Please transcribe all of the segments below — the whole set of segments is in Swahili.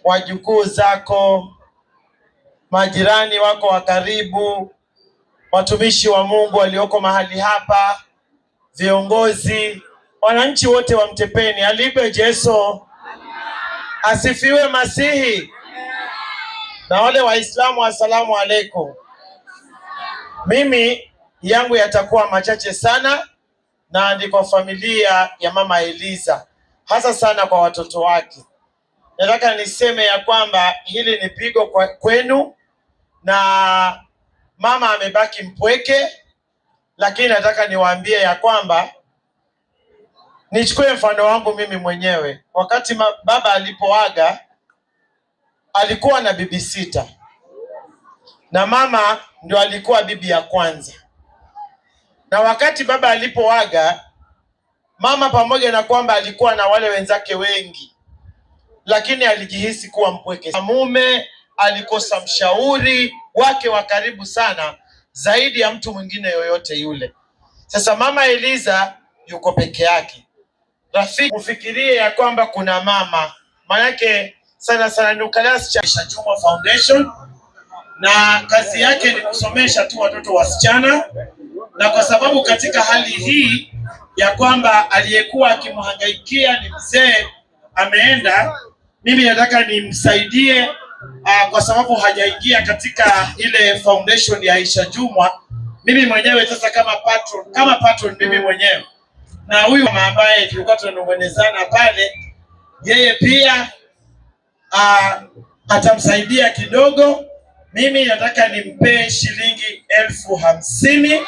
wajukuu zako, majirani wako wa karibu, watumishi wa Mungu walioko mahali hapa, viongozi, wananchi wote wa Mtepeni. Alipe Yesu. Asifiwe Masihi. Na wale Waislamu, asalamu alaikum. Mimi yangu yatakuwa machache sana, na ni kwa familia ya Mama Eliza, hasa sana kwa watoto wake. Nataka niseme ya kwamba hili ni pigo kwenu, na mama amebaki mpweke, lakini nataka niwaambie ya kwamba nichukue mfano wangu mimi mwenyewe. Wakati baba alipoaga alikuwa na bibi 6 na mama ndio alikuwa bibi ya kwanza. Na wakati baba alipoaga, mama pamoja na kwamba alikuwa na wale wenzake wengi, lakini alijihisi kuwa mpweke. Mume alikosa mshauri wake wa karibu sana zaidi ya mtu mwingine yoyote yule. Sasa Mama Eliza yuko peke yake. Rafiki, ufikirie ya kwamba kuna mama, manake sana sana Nucleus cha Aisha Jumwa Foundation, na kazi yake ni kusomesha tu watoto wasichana. Na kwa sababu katika hali hii ya kwamba aliyekuwa akimhangaikia ni mzee ameenda, mimi nataka nimsaidie kwa sababu hajaingia katika ile foundation ya Aisha Jumwa. Mimi mwenyewe sasa kama patron mimi mwenyewe, na huyu ambaye tulikuwa tunanong'onezana pale, yeye pia atamsaidia kidogo. Mimi nataka nimpe shilingi 50,000.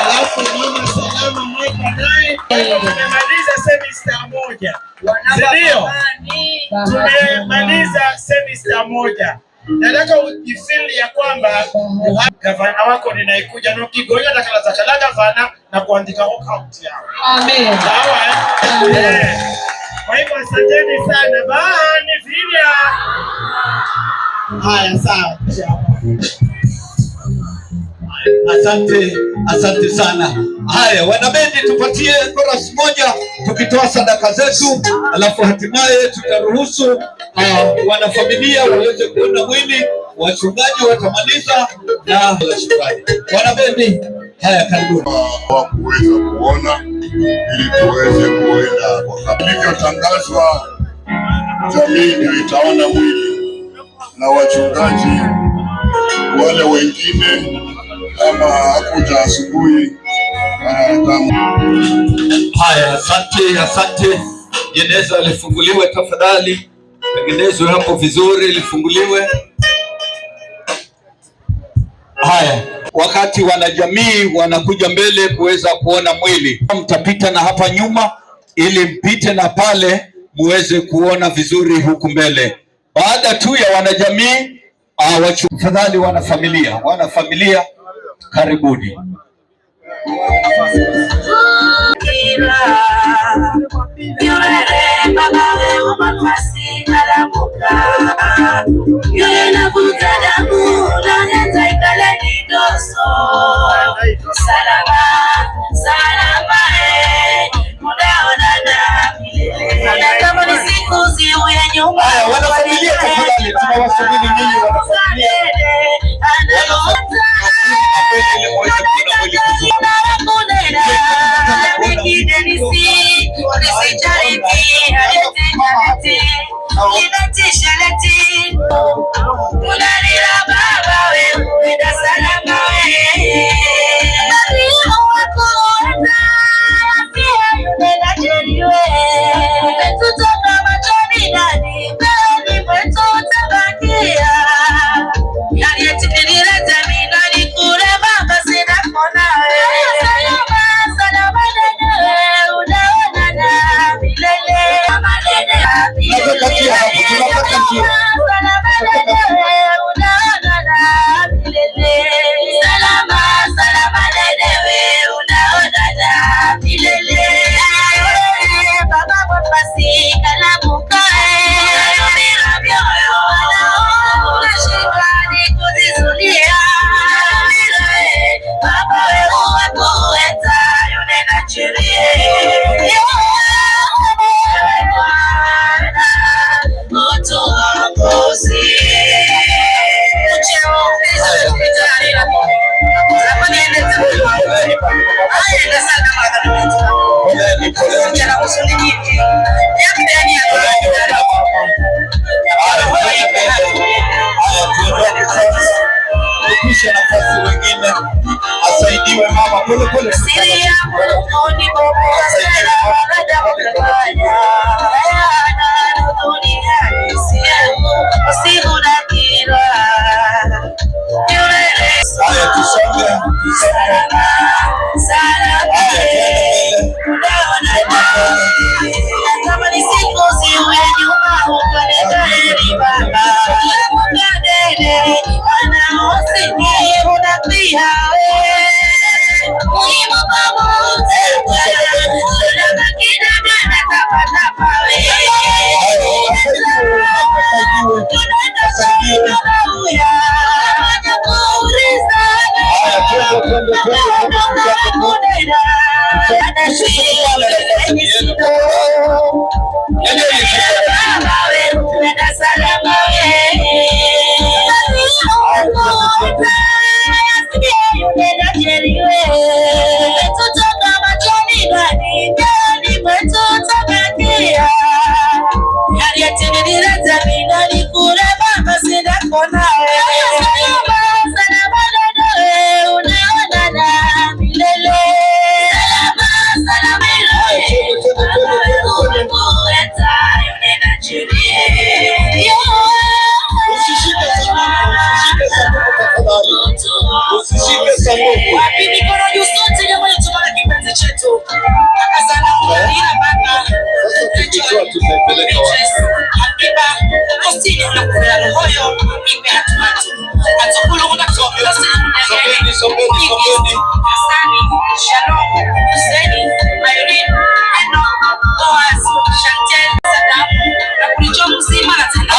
Alafu mama salama mweka naye. Tumemaliza semester moja. Ndio. Tumemaliza semester moja. Nataka ujifeel ya kwamba gavana wako ninaikuja na ukigoja takala gavana na kuandika account yao. Amen. Sawa? Kwa hivyo asanteni sana. Bye, ni video. Haya, sawa. Asante sana. Haya, wanabendi, tupatie chorus moja tukitoa sadaka zetu, alafu hatimaye tutaruhusu wanafamilia waweze kuona mwili, wachungaji watamaliza na shukrani. Wanabendi, haya, karibuni. Wa kuweza kuona ili tuweze kuenda kwa ilivyotangazwa, jamii ndio itaona mwili na wachungaji wale wengine kama hakuja asubuhi. Haya, asante. Jeneza lifunguliwe tafadhali, tengenezwe hapo vizuri, lifunguliwe. Haya, wakati wanajamii wanakuja mbele kuweza kuona mwili, mtapita na hapa nyuma ili mpite na pale muweze kuona vizuri huku mbele. Baada tu ya wanajamii tafadhali wanafamilia karibuni. Wanafamilia tafadhali, tunawasubiri nyinyi wanafamilia. Wapi mikono juu sote jamani, tunaona kipenzi chetu. Akasana ila baba. Tutapeleka wapi? Habiba, kostini unakula roho, ipe hatumatu. Atukulu unatoka sisi. Sobeni. Asani, Shalom, Hussein, Mayurin, Eno, Boaz, Chantel, Sadam. Na kulicho mzima na tena.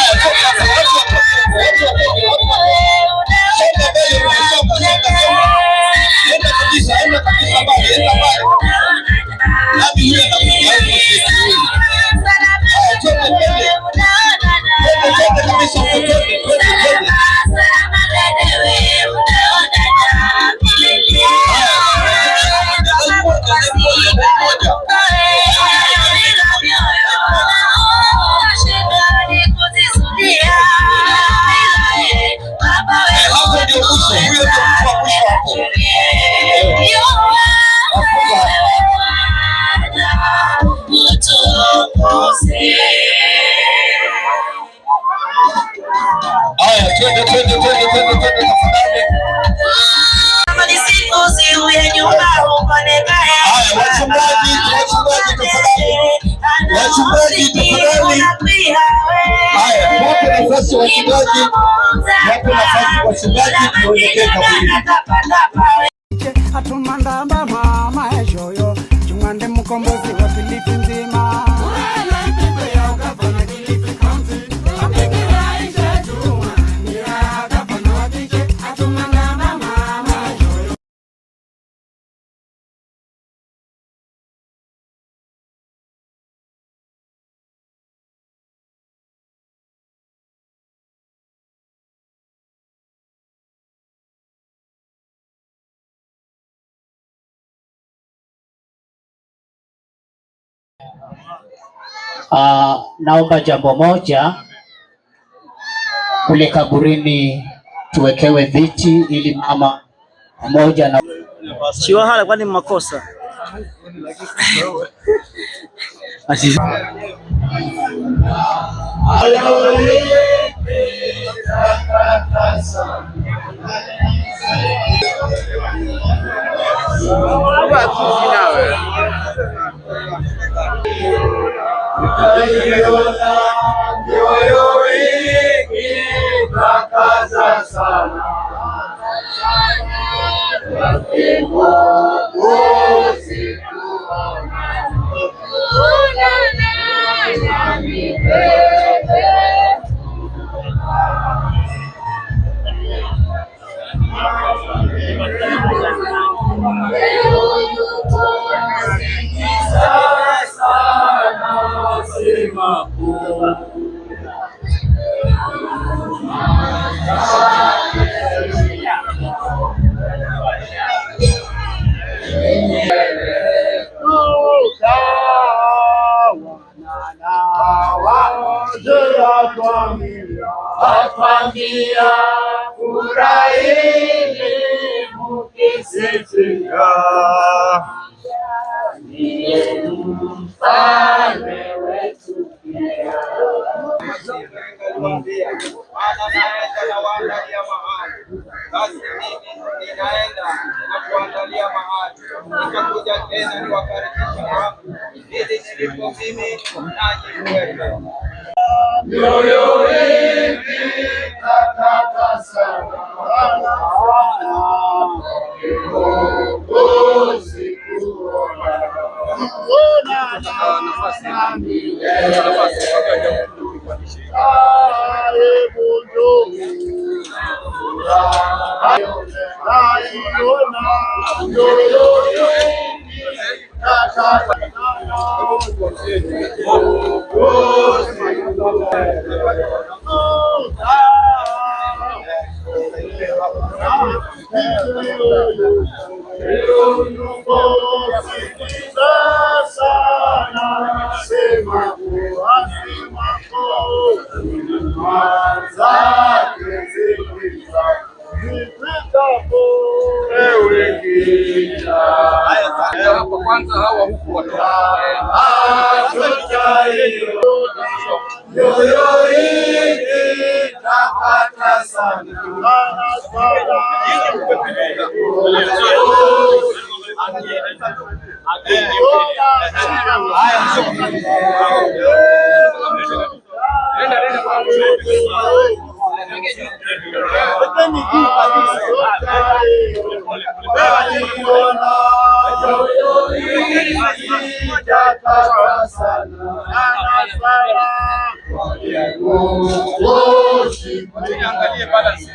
Hatumandamba mama eshoyo chungande mkombozi wa Kilifi nzima. Naomba jambo moja, kule kaburini tuwekewe viti ili mama pamoja na Shiwahala, kwani makosa Atwambia furahini mukisikia, ndiye mfalme wetu pia. Basi mimi ninaenda na kuandalia mahali, nitakuja tena niwakaribishe kwangu, ili nilipo mimi nanyi muwepo. Mioyo yetu itakata sana. Kwanza hawa huku angalie balance.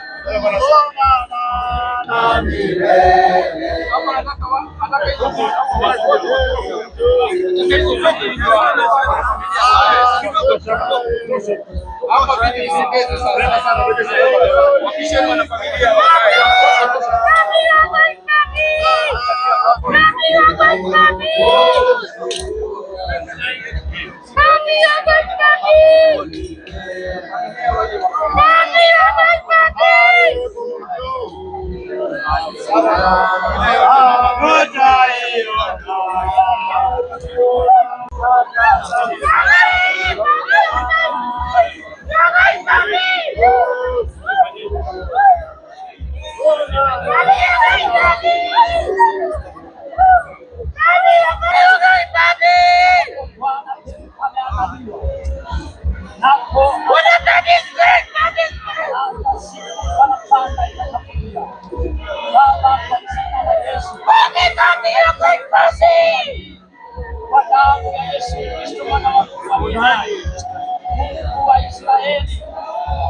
Mungu wa Israeli,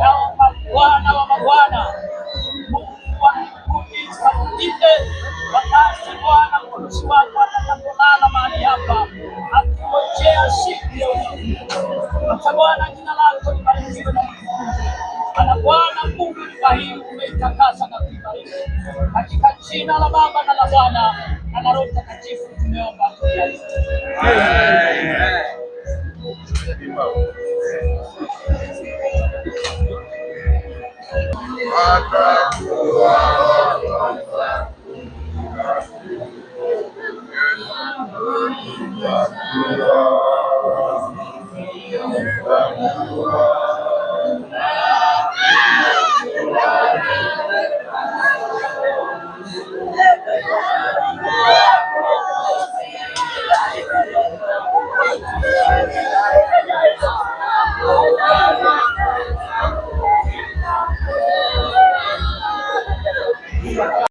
naomba Bwana wa mabwana, Mungu wa mbinguni, ukamlinde wakati Bwana mtumishi wako atakapolala mahali hapa akingojea siku ya ufufuo. Acha Bwana jina lako libarikiwe na kutukuzwa. Ana Bwana Mungu nyumba hii umeitakasa na kuibariki. Katika jina la Baba na la Bwana na la Roho Mtakatifu tumeomba. Amen. Amen.